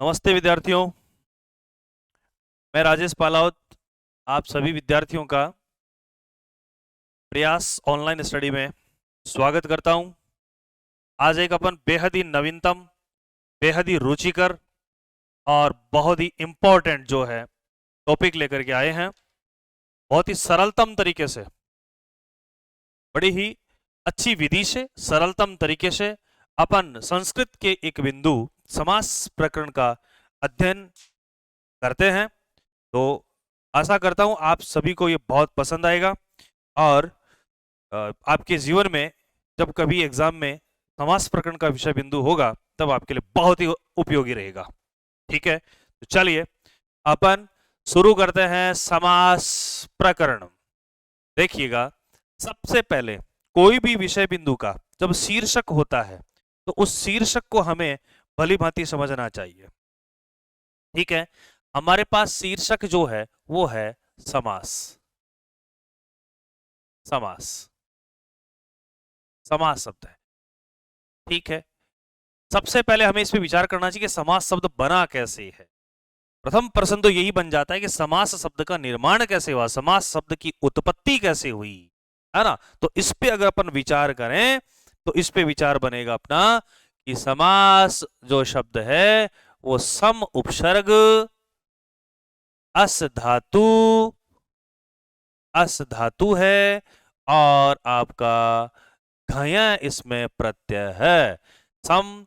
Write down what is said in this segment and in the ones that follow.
नमस्ते विद्यार्थियों। मैं राजेश पालावत आप सभी विद्यार्थियों का प्रयास ऑनलाइन स्टडी में स्वागत करता हूं। आज एक अपन बेहद ही नवीनतम, बेहद ही रुचिकर और बहुत ही इंपॉर्टेंट जो है टॉपिक लेकर के आए हैं। बहुत ही सरलतम तरीके से, बड़ी ही अच्छी विधि से, सरलतम तरीके से अपन संस्कृत के एक बिंदु समास प्रकरण का अध्ययन करते हैं। तो आशा करता हूं आप सभी को ये बहुत पसंद आएगा और आपके जीवन में जब कभी एग्जाम में समास प्रकरण का विषय बिंदु होगा तब आपके लिए बहुत ही उपयोगी रहेगा। ठीक है, तो चलिए अपन शुरू करते हैं समास प्रकरण। देखिएगा, सबसे पहले कोई भी विषय बिंदु का जब शीर्षक होता है तो उस शीर्षक को हमें भली भांति समझना चाहिए। ठीक है, हमारे पास शीर्षक जो है वो है समास। समास समास शब्द है। ठीक है, सबसे पहले हमें इस पे विचार करना चाहिए कि समास शब्द बना कैसे है। प्रथम प्रश्न तो यही बन जाता है कि समास शब्द का निर्माण कैसे हुआ, समास शब्द की उत्पत्ति कैसे हुई, है ना। तो इस पे अगर अपन विचार करें तो इस पे विचार बनेगा अपना कि समास जो शब्द है वो सम उपसर्ग, अस धातु, अस धातु है और आपका घया इसमें प्रत्यय है। सम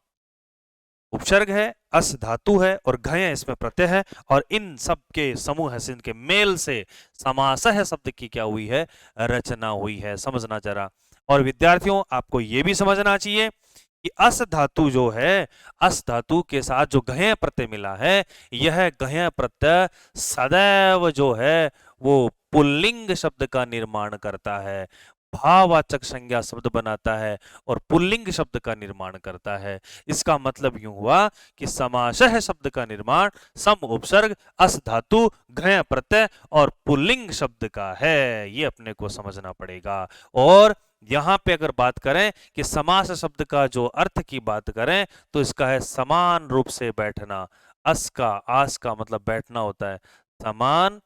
उपसर्ग है, अस धातु है और घय इसमें प्रत्यय है और इन सब के समूह से, इनके मेल से समासः शब्द की क्या हुई है, रचना हुई है। समझना जरा। और विद्यार्थियों आपको यह भी समझना चाहिए कि अस धातु जो है, अस धातु के साथ जो घय प्रत्यय मिला है, यह घय प्रत्यय सदैव जो है वो पुल्लिंग शब्द का निर्माण करता है, भाववाचक संज्ञा शब्द बनाता है और पुल्लिंग शब्द का निर्माण करता है। इसका मतलब यूं हुआ कि समासः शब्द का निर्माण सम उपसर्ग, अस धातु, घय प्रत्यय और पुल्लिंग शब्द का है। ये अपने को समझना पड़ेगा। और यहां पे अगर बात करें कि समास शब्द का जो अर्थ की बात करें तो इसका है समान रूप से बैठना। अस का, आस का मतलब बैठना होता है। समान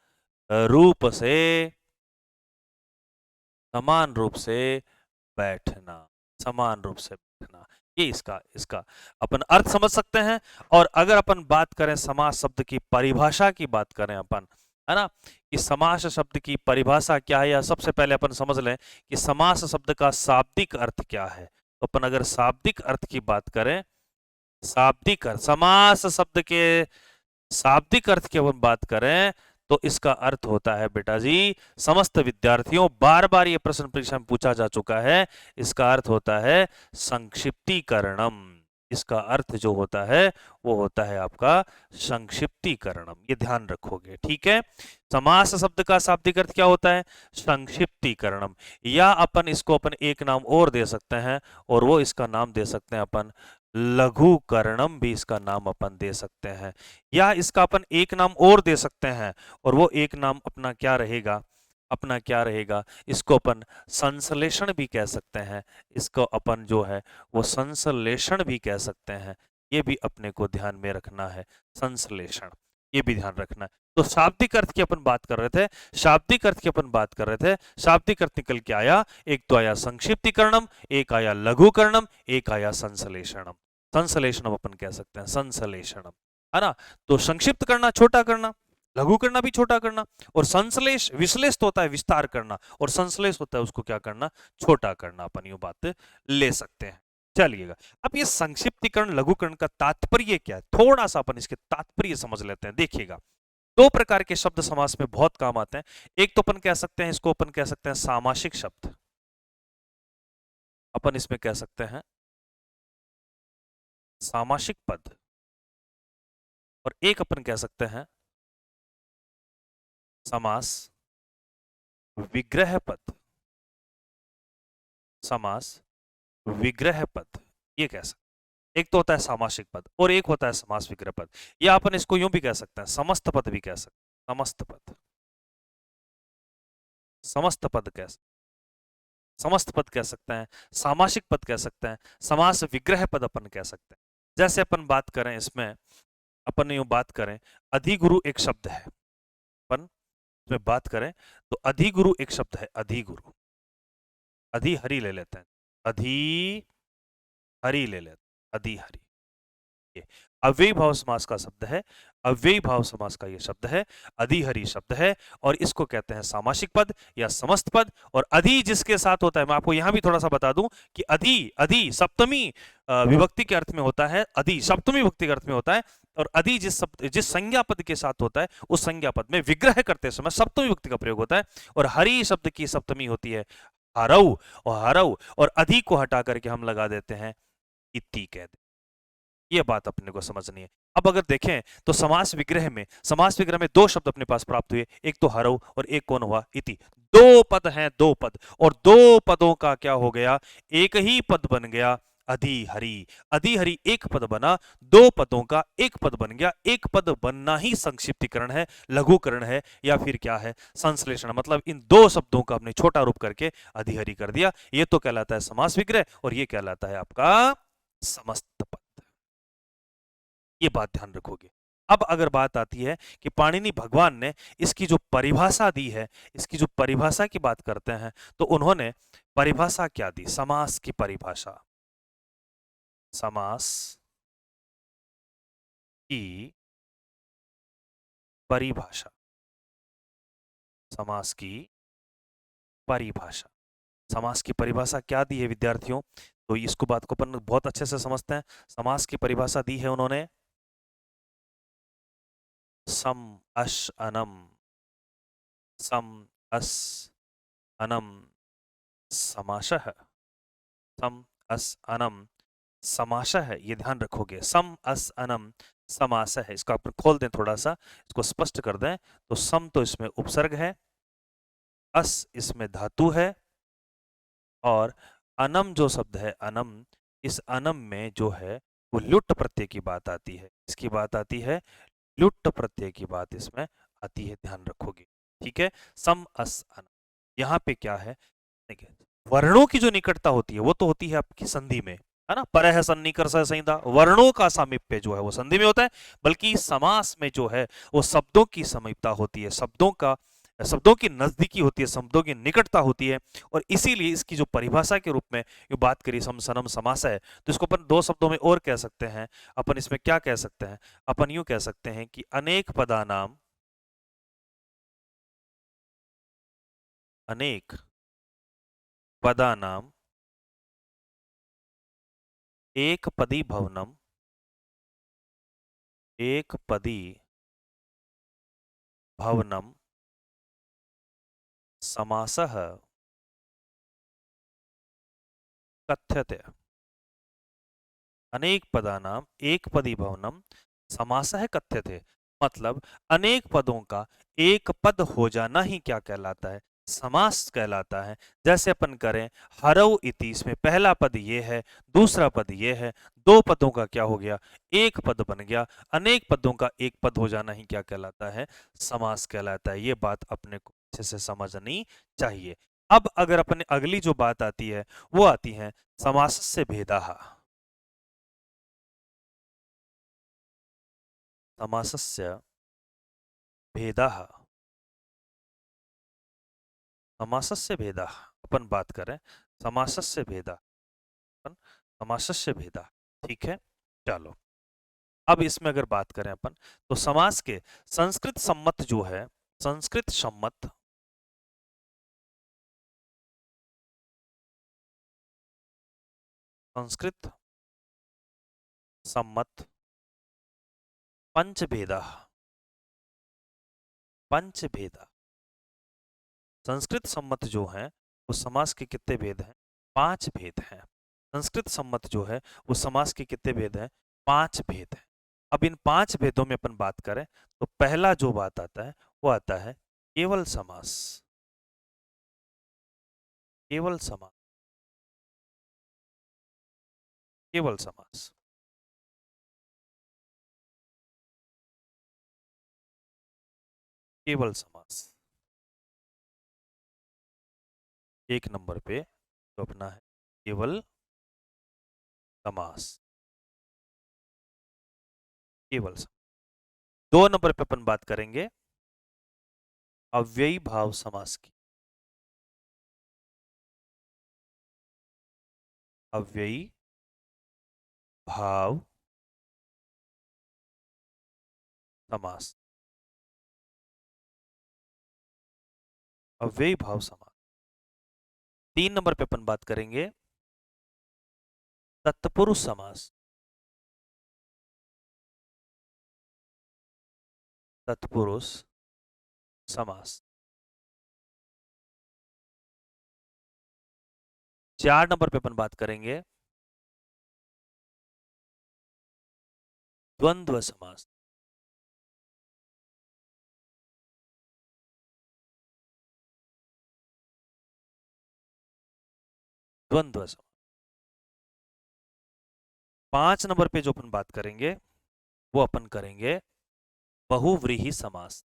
रूप से, समान रूप से बैठना, समान रूप से बैठना, ये इसका इसका अपन अर्थ समझ सकते हैं। और अगर अपन बात करें समास शब्द की परिभाषा की बात करें अपन, है ना, कि समास शब्द की परिभाषा क्या है, या सबसे पहले अपन समझ लें कि समास शब्द का शाब्दिक अर्थ क्या है। तो अपन अगर शाब्दिक अर्थ की बात करें, शाब्दिक अर्थ, समास शब्द के शाब्दिक अर्थ की अपन बात करें तो इसका अर्थ होता है बेटा जी, समस्त विद्यार्थियों बार बार ये प्रश्न परीक्षा में पूछा जा चुका है, इसका अर्थ होता है संक्षिप्तीकरणम। इसका अर्थ जो होता है वो होता है आपका संक्षिप्तीकरणम। ये ध्यान रखोगे, ठीक है। समास शब्द का शाब्दिक अर्थ क्या होता है, संक्षिप्तीकरणम। या अपन इसको अपन एक नाम और दे सकते हैं और वो इसका नाम दे सकते हैं अपन लघुकरणम, भी इसका नाम अपन दे सकते हैं। या इसका अपन एक नाम और दे सकते हैं और वो एक नाम अपना क्या रहेगा, अपना क्या रहेगा, इसको अपन संश्लेषण भी कह सकते हैं। इसको अपन जो है वो संश्लेषण भी कह सकते हैं। ये भी अपने को ध्यान में रखना है, संश्लेषण, ये भी ध्यान रखना है। तो शाब्दिक अर्थ की अपन बात कर रहे थे, शाब्दिक अर्थ की अपन बात कर रहे थे। शाब्दिक अर्थ निकल के आया, एक तो आया संक्षिप्तीकरणम, एक आया लघुकरणम, एक आया संश्लेषणम। संश्लेषणम अपन कह सकते हैं, संश्लेषणम, है ना। तो संक्षिप्त करना, छोटा करना, लघु करना भी छोटा करना, और संश्लेष, विश्लेष तो होता है विस्तार करना, और संश्लेष होता है उसको क्या करना, छोटा करना। अपन ये बात ले सकते हैं। चलिएगा, अब ये संक्षिप्तीकरण लघुकरण का तात्पर्य क्या है, थोड़ा सा अपन इसके तात्पर्य समझ लेते हैं। देखिएगा, दो प्रकार के शब्द समास में बहुत काम आते हैं। एक तो अपन कह सकते हैं, इसको अपन कह सकते हैं सामासिक शब्द, अपन इसमें कह सकते हैं सामासिक पद, और एक अपन कह सकते हैं समास विग्रह पद। समास विग्रह पद, ये कह सकते हैं। एक तो होता है सामासिक पद और एक होता है समास विग्रह पद। या अपन इसको यूं भी कह सकते हैं, समस्त पद भी कह सकते हैं, समस्त पद, समस्त पद कह सकते, समस्त पद कह सकते हैं, सामासिक पद कह सकते हैं, समास विग्रह पद अपन कह सकते हैं। जैसे अपन बात करें इसमें अपन यूं बात करें, अधिगुरु एक शब्द है, अपन इसमें बात करें तो अधिगुरु एक शब्द है, अधिगुरु, अधिहरि ले लेते हैं, अधिहरि ले लेते हैं, अधिहरि, ये अव्ययी भाव समास का शब्द है, अव्ययी भाव समास का ये शब्द है, अधिहरि शब्द है, और इसको कहते हैं सामासिक पद या समस्त पद। और अधि जिसके साथ होता है, मैं आपको यहां भी थोड़ा सा बता दूं कि अधि अधि सप्तमी विभक्ति के अर्थ में होता है, अधि सप्तमी विभक्ति के अर्थ में होता है, और अधि जिस संज्ञा पद के साथ होता है उस संज्ञा पद में विग्रह करते समय सप्तमी विभक्ति का प्रयोग होता है। और हरि शब्द की सप्तमी होती है हरऊ, और हरऊ और अधि को हटा करके हम लगा देते हैं इति कहते हैं। ये बात अपने को समझनी है। अब अगर देखें तो समास विग्रह में दो शब्द अपने पास प्राप्त हुए, एक तो हरऊ और एक कौन हुआ, इति। दो पद हैं, दो पद, और दो पदों का क्या हो गया, एक ही पद बन गया, अधिहरि। अधिहरि एक पद बना, दो पदों का एक पद बन गया। एक पद बनना ही संक्षिप्तीकरण है, लघुकरण है, या फिर क्या है, संश्लेषण। मतलब इन दो शब्दों का हमने छोटा रूप करके अधिहरि कर दिया। ये तो कहलाता है समास विग्रह, और ये कहलाता है आपका समस्त पद। ये बात ध्यान रखोगे। अब अगर बात आती है कि पाणिनि भगवान ने इसकी जो परिभाषा दी है, इसकी जो परिभाषा की बात करते हैं, तो उन्होंने परिभाषा क्या दी, समास की परिभाषा, समास की परिभाषा, समास की परिभाषा, समास की परिभाषा क्या दी है विद्यार्थियों, तो इसको बात को अपन बहुत अच्छे से समझते हैं। समास की परिभाषा दी है उन्होंने, सम अश अनम, सम अस अनम समासः, सम अस अनम समासः है, ये ध्यान रखोगे, सम अस अनम समासः है। इसको अपन खोल दें, थोड़ा सा इसको स्पष्ट कर दें, तो सम तो इसमें उपसर्ग है, अस इसमें धातु है, और अनम जो शब्द है अनम, इस अनम में जो है वो लुट प्रत्यय की बात आती है। इसकी बात आती है, लुट प्रत्यय की बात इसमें आती है, ध्यान रखोगे। ठीक है, सम अस अनम, यहाँ पे क्या है, देखिए वर्णों की जो निकटता होती है वो तो होती है आपकी संधि में, है ना, परह सन्निकर्ष संहिता, वर्णों का सामीप्य जो है वो संधि में होता है। बल्कि समास में जो है वो शब्दों की समीपता होती है, शब्दों की नजदीकी होती है, शब्दों की निकटता होती है। और इसीलिए इसकी जो परिभाषा के रूप में ये बात करी सम सनम समास है, तो इसको अपन दो शब्दों में और कह सकते हैं। अपन इसमें क्या कह सकते हैं, अपन यूं कह सकते हैं कि अनेक पदानाम, अनेक पदानाम एक पदी भवनम, एक पदी भवनम समासः कथ्यते। अनेक पदानाम एक पदी भवनम समासः कथ्यते, मतलब अनेक पदों का एक पद हो जाना ही क्या कहलाता है, समास कहलाता है। जैसे अपन करें हरऊ इति, इसमें पहला पद ये है, दूसरा पद ये है, दो पदों का क्या हो गया, एक पद बन गया। अनेक पदों का एक पद हो जाना ही क्या कहलाता है, समास कहलाता है। ये बात अपने को अच्छे से समझनी चाहिए। अब अगर अपने अगली जो बात आती है वो आती है समासस्य भेदाः, समासस्य भेदाः, समासस्य भेदाः, अपन बात करें समासस्य भेदा, अपन समासस्य भेदा, ठीक है। चलो अब इसमें अगर बात करें अपन, तो समास के संस्कृत सम्मत जो है, संस्कृत सम्मत, संस्कृत सम्मत पंचभेदा, पंचभेदा, संस्कृत सम्मत जो है वो समास के कितने भेद हैं, पांच भेद हैं। संस्कृत सम्मत जो है वो समास के कितने भेद हैं, पांच भेद हैं। अब इन पांच भेदों में अपन बात करें तो पहला जो बात आता है वो आता है केवल समास, केवल समास, केवल समास, केवल समास, एक नंबर पे तो अपना है केवल समास, केवल समास। 2 नंबर पे अपन बात करेंगे अव्ययी भाव समास की। अव्ययी भाव समास। अव्ययी भाव समास। 3 नंबर पे अपन बात करेंगे तत्पुरुष समास। तत्पुरुष समास। 4 नंबर पे अपन बात करेंगे द्वंद्व समास। द्वंद्व समास। 5 नंबर पे जो अपन बात करेंगे वो अपन करेंगे बहुव्रीहि समास।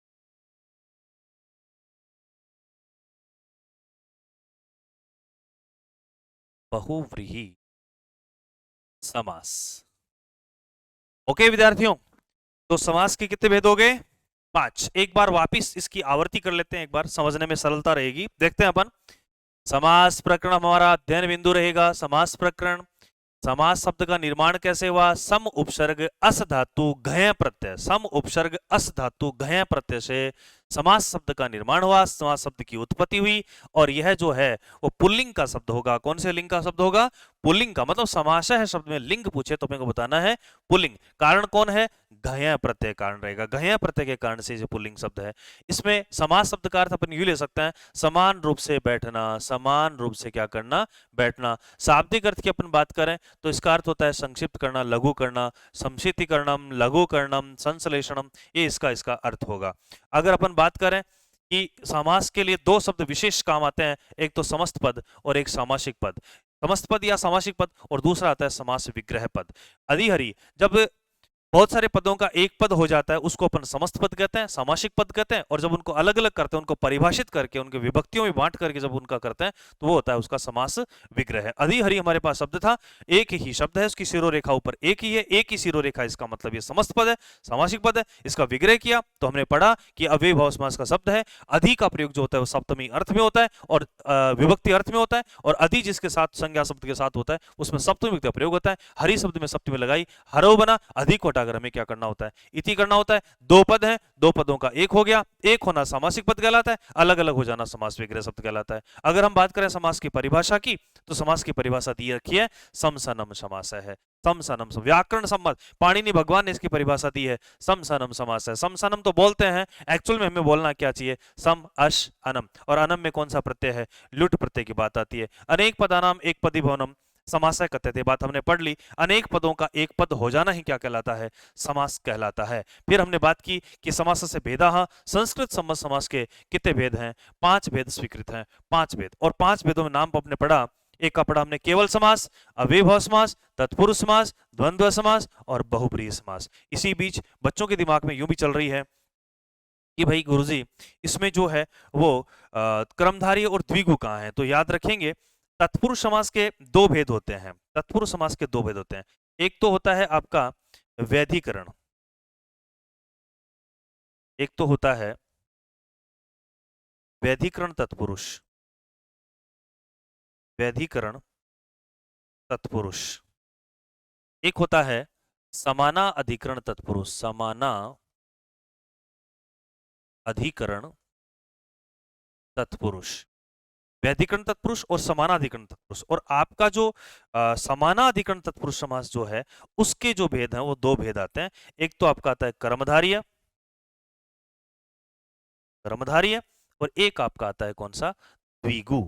बहुव्रीहि समास। ओके विद्यार्थियों, तो समास के कितने भेद हो गए? 5। एक बार वापिस इसकी आवर्ती कर लेते हैं, एक बार समझने में सरलता रहेगी। देखते हैं अपन समास प्रकरण हमारा अध्ययन बिंदु रहेगा। समास प्रकरण, समास शब्द का निर्माण कैसे हुआ? सम उपसर्ग अस धातु घय प्रत्यय, सम उपसर्ग अस धातु घय प्रत्यय से समास शब्द का निर्माण हुआ, समास शब्द की उत्पत्ति हुई। और यह जो है वो पुल्लिंग का शब्द होगा। कौन से लिंग का शब्द होगा? पुल्लिंग का। मतलब समाशय है शब्द में लिंग पूछे तो मेरे को बताना है पुल्लिंग। कारण कौन है? घय प्रत्यय कारण रहेगा। घय प्रत्यय के कारण से जो पुल्लिंग शब्द है। इसमें समास शब्द का अर्थ अपन यूं ले सकते हैं, समान रूप से बैठना। समान रूप से क्या करना? बैठना। शाब्दिक अर्थ की अपन बात करें तो इसका अर्थ होता है संक्षिप्त करना, लघु करना, संक्षिप्तीकरणम, लघुकरणम, संश्लेषणम, ये इसका अर्थ होगा। अगर अपन बात करें कि समास के लिए 2 शब्द विशेष काम आते हैं, एक तो समस्त पद और एक सामासिक पद। समस्त पद या सामासिक पद, और दूसरा आता है समास विग्रह पद। अधिहरि, जब बहुत सारे पदों का एक पद हो जाता है उसको अपन समस्त पद कहते हैं, सामासिक पद कहते हैं। और जब उनको अलग अलग करते हैं, उनको परिभाषित करके उनके विभक्तियों में बांट करके जब उनका करते हैं तो वो होता है उसका समास विग्रह। अधिहरि हमारे पास शब्द था, एक ही शब्द है, उसकी शिरोरेखा ऊपर एक ही है, एक ही शिरोरेखा, इसका मतलब ये समस्त पद है, सामासिक पद है। इसका विग्रह किया तो हमने पढ़ा कि अव्ययी भाव समास का शब्द है। अधि का प्रयोग जो होता है वो सप्तमी अर्थ में होता है और विभक्ति अर्थ में होता है, और अधि जिसके साथ संज्ञा शब्द के साथ होता है उसमें सप्तमी विभक्ति का प्रयोग होता है। हरि शब्द में सप्तमी लगाई, हरो बना, अधिक को हटाकर हमें क्या करना होता है? इति करना होता है। 2 पद है, 2 पदों का एक हो गया, एक होना सामासिक पद कहलाता है, अलग अलग हो जाना समास विग्रह शब्द कहलाता है। अगर हम बात करें समास की परिभाषा की तो समास की परिभाषा दी रखी है, समसनम समास है। समसनम, व्याकरण सम्मत पाणिनि भगवान ने इसकी परिभाषा दी है, समसनम समास है। समसनम तो बोलते हैं, एक्चुअल में हमें बोलना क्या चाहिए? सम अश अनम। और अनम में कौन सा प्रत्यय है? लुट प्रत्यय की बात आती है। अनेक पदानाम एक पदी भवनम समासय कहते थे, बात हमने पढ़ ली। अनेक पदों का एक पद हो जाना ही क्या कहलाता है? समास कहलाता है। फिर हमने बात की कि समास से भेदा, संस्कृत सम्मत समास के कितने भेद हैं? 5 भेद स्वीकृत हैं, 5 भेद। और 5 भेदों में नाम आपने पढ़ा, एक का पढ़ा हमने केवल समास, अव्ययी भाव समास, तत्पुरुष समास, द्वंद्व समास और बहुब्रीहि समास। इसी बीच बच्चों के दिमाग में यूं भी चल रही है कि भाई गुरुजी इसमें जो है वो क्रमधारी और द्विगु कहाँ है? तो याद रखेंगे तत्पुरुष समास के 2 भेद होते हैं। तत्पुरुष समास के 2 भेद होते हैं। एक तो होता है आपका वैधिकरण, एक तो होता है वैधिकरण तत्पुरुष, वैधिकरण तत्पुरुष। एक होता है समाना अधिकरण तत्पुरुष, समाना अधिकरण तत्पुरुष। वैधिकरण तत्पुरुष और समानाधिकरण तत्पुरुष। और आपका जो समानाधिकरण तत्पुरुष समास जो है उसके जो भेद हैं वो 2 भेद आते हैं। एक तो आपका आता है कर्मधारय, कर्मधारय, और एक आपका आता है कौन सा? द्विगु,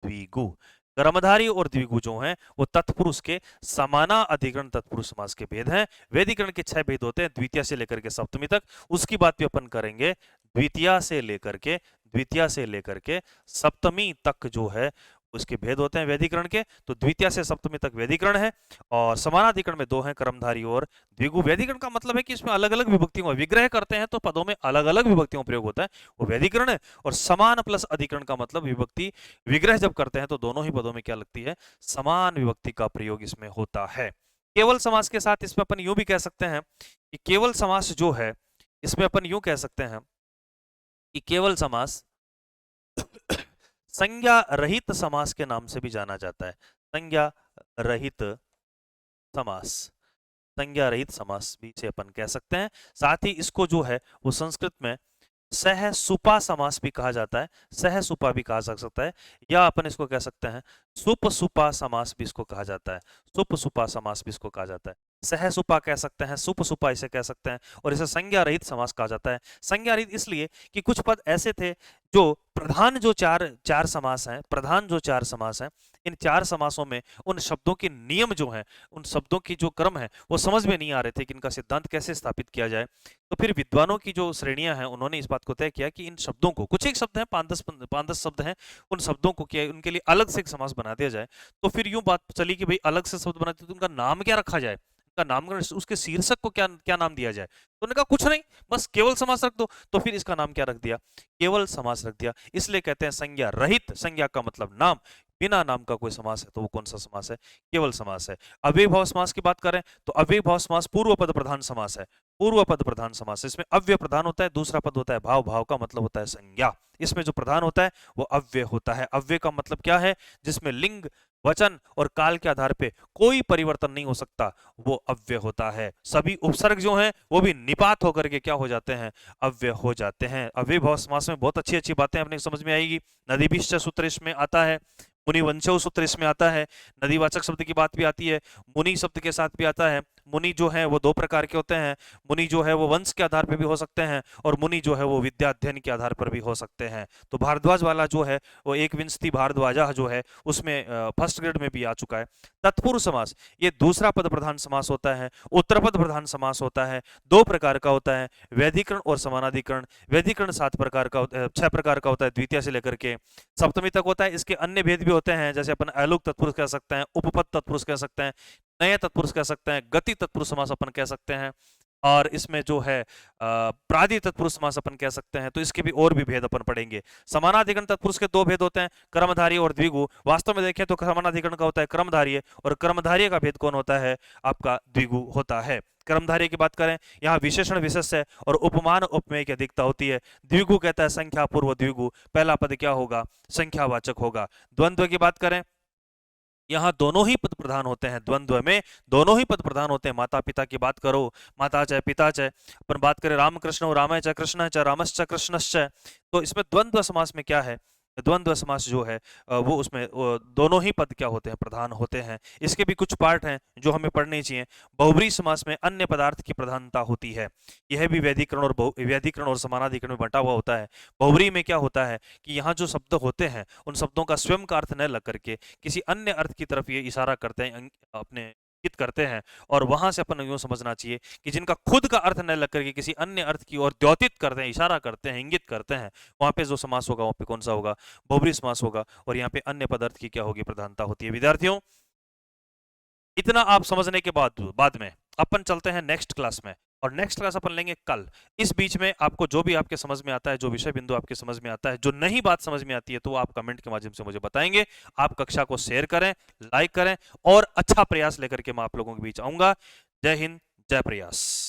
द्विगु। कर्मधारी और द्विगु जो हैं वो तत्पुरुष के समाना अधिकरण तत्पुरुष समास के भेद हैं। वैधिकरण के 6 भेद होते हैं, द्वितीय से लेकर के सप्तमी तक। उसकी बात भी अपन करेंगे। द्वितीय से लेकर के सप्तमी तक जो है उसके भेद होते हैं वैधिकरण के। तो द्वितीय से सप्तमी तक वैधिकरण है, और समानाधिकरण में 2 हैं, कर्मधारी और द्विगु। वैधिकरण का मतलब है कि इसमें अलग अलग विभक्तियों में विग्रह करते हैं तो पदों में अलग अलग विभक्तियों का प्रयोग होता है, वो वैधिकरण है। और समान प्लस अधिकरण का मतलब विभक्ति विग्रह जब करते हैं तो दोनों ही पदों में क्या लगती है? समान विभक्ति का प्रयोग इसमें होता है। केवल समास के साथ इसमें अपन यूं भी कह सकते हैं कि केवल समास जो है इसमें अपन यूं कह सकते हैं कि केवल समास संज्ञा रहित समास के नाम से भी जाना जाता है। संज्ञा रहित समास, संज्ञा रहित समास भी इसे अपन कह सकते हैं। साथ ही इसको जो है वो संस्कृत में सह सुपा समास भी कहा जाता है, सह सुपा भी कहा जा सकता है, या अपन इसको कह सकते हैं सुप सुपा समास भी इसको कहा जाता है, सुप सुपा समास भी इसको कहा जाता है। सह सुपा कह सकते हैं, सुप सुपा इसे कह सकते हैं, और इसे संज्ञा रहित समास कहा जाता है। संज्ञा रहित इसलिए कि कुछ पद ऐसे थे जो प्रधान जो चार समास हैं, प्रधान जो चार समास हैं, इन चार समासों में उन शब्दों के नियम जो हैं, उन शब्दों की जो क्रम है वो समझ में नहीं आ रहे थे कि इनका सिद्धांत कैसे स्थापित किया जाए। तो फिर विद्वानों की जो श्रेणियां हैं उन्होंने इस बात को तय किया कि इन शब्दों को, कुछ एक शब्द हैं, 5-10 शब्द हैं, उन शब्दों को क्या उनके लिए अलग से एक समास बना दिया जाए। तो फिर यूं बात चली कि भाई अलग से शब्द बनाते तो उनका नाम क्या रखा जाए, उनका नामकरण, उसके शीर्षक को क्या क्या नाम दिया जाए। तो उन्होंने कहा कुछ नहीं, बस केवल समास रख दो। तो फिर इसका नाम क्या रख दिया, केवल समास रख दिया। इसलिए कहते हैं संज्ञा रहित, संज्ञा का मतलब नाम, बिना नाम का कोई समास है तो वो कौन सा समास है, केवल समास है। अव्ययभाव समास की बात करें तो अव्ययभाव समास पूर्व पद प्रधान समास है, पूर्व पद प्रधान समास। इसमें अव्यय प्रधान होता है, दूसरा पद होता है भाव, भाव का मतलब होता है संज्ञा। इसमें जो प्रधान होता है वो अव्यय होता है। अव्यय का मतलब क्या है, जिसमें लिंग, वचन और काल के आधार पे कोई परिवर्तन नहीं हो सकता, वो अव्यय होता है। सभी उपसर्ग जो हैं वो भी निपात होकर के क्या हो जाते हैं, अव्यय हो जाते हैं। अव्ययभाव समास में बहुत अच्छी अच्छी बातें अपने समझ में आएगी। नदीभिश्च सूत्र इसमें आता है, मुनिवंशो सूत्र इसमें आता है, नदीवाचक शब्द की बात भी आती है, मुनि शब्द के साथ भी आता है। मुनि जो है वो दो प्रकार के होते हैं, मुनि जो है वो वंश के आधार पर भी हो सकते हैं, और मुनि जो है वो विद्या अध्ययन के आधार पर भी हो सकते हैं। तो भारद्वाज वाला जो है वो एक विंशति भारद्वाजा जो है उसमें फर्स्ट ग्रेड में भी आ चुका है। तत्पुरुष समास ये दूसरा पद प्रधान समास होता है, उत्तर पद प्रधान समास होता है, दो प्रकार का होता है, वैधिकरण और समानाधिकरण। वैधिकरण 7 प्रकार का 6 प्रकार का होता है, द्वितीय से लेकर के सप्तमी तक होता है। इसके अन्य भेद भी होते हैं, जैसे अपन अलोक तत्पुरुष कह सकते हैं, उपपद तत्पुरुष कह सकते हैं, नए तत्पुरुष कह सकते हैं, गति तत्पुरुष समास अपन कह सकते हैं, और इसमें जो है प्रादि तत्पुरुष समास अपन कह सकते हैं। तो इसके भी और भी भेद अपन पढ़ेंगे। समानाधिकरण तत्पुरुष के दो भेद होते हैं, कर्मधारय और द्विगु। वास्तव में देखें तो समानाधिकरण का होता है कर्मधारय, और कर्मधारय का भेद कौन होता है, आपका द्विगु होता है। कर्मधारय की बात करें, यहाँ विशेषण विशेष है और उपमान उपमेय की अधिकता होती है। द्विगु कहता है संख्या पूर्व द्विगु, पहला पद क्या होगा, संख्यावाचक होगा। द्वंद्व की बात करें, यहाँ दोनों ही पद प्रधान होते हैं, द्वंद्व में दोनों ही पद प्रधान होते हैं। माता पिता की बात करो, माता चाहे पिता चाहे, अपन बात करें रामकृष्ण रामाय चाहे कृष्ण चाहे रामश्च कृष्णश्च, तो इसमें द्वंद्व समास में क्या है, द्वंद्व समास जो है वो उसमें दोनों ही पद क्या होते हैं, प्रधान होते हैं। इसके भी कुछ पार्ट हैं जो हमें पढ़ने चाहिए। बहुब्री समास में अन्य पदार्थ की प्रधानता होती है, यह भी वैधिकरण और वैधिकरण और समानाधिकरण में बंटा हुआ होता है। बहुब्री में क्या होता है कि यहाँ जो शब्द होते हैं उन शब्दों का स्वयं का अर्थ न लग करके किसी अन्य अर्थ की तरफ ये इशारा करते हैं, अपने करते हैं, और वहां से अपन यूं समझना चाहिए कि जिनका खुद का अर्थ न लग करके किसी अन्य अर्थ की ओर द्योतित करते हैं, इशारा करते हैं, इंगित करते हैं, वहां पे जो समास होगा वहां पे कौन सा होगा, बहुब्री समास होगा, और यहाँ पे अन्य पदार्थ की क्या होगी, प्रधानता होती है। विद्यार्थियों, इतना आप समझने के बाद में अपन चलते हैं नेक्स्ट क्लास में, और नेक्स्ट क्लास अपन लेंगे कल। इस बीच में आपको जो भी आपके समझ में आता है, जो विषय बिंदु आपके समझ में आता है, जो नई बात समझ में आती है, तो आप कमेंट के माध्यम से मुझे बताएंगे। आप कक्षा को शेयर करें, लाइक करें, और अच्छा प्रयास लेकर के मैं आप लोगों के बीच आऊंगा। जय हिंद, जय प्रयास।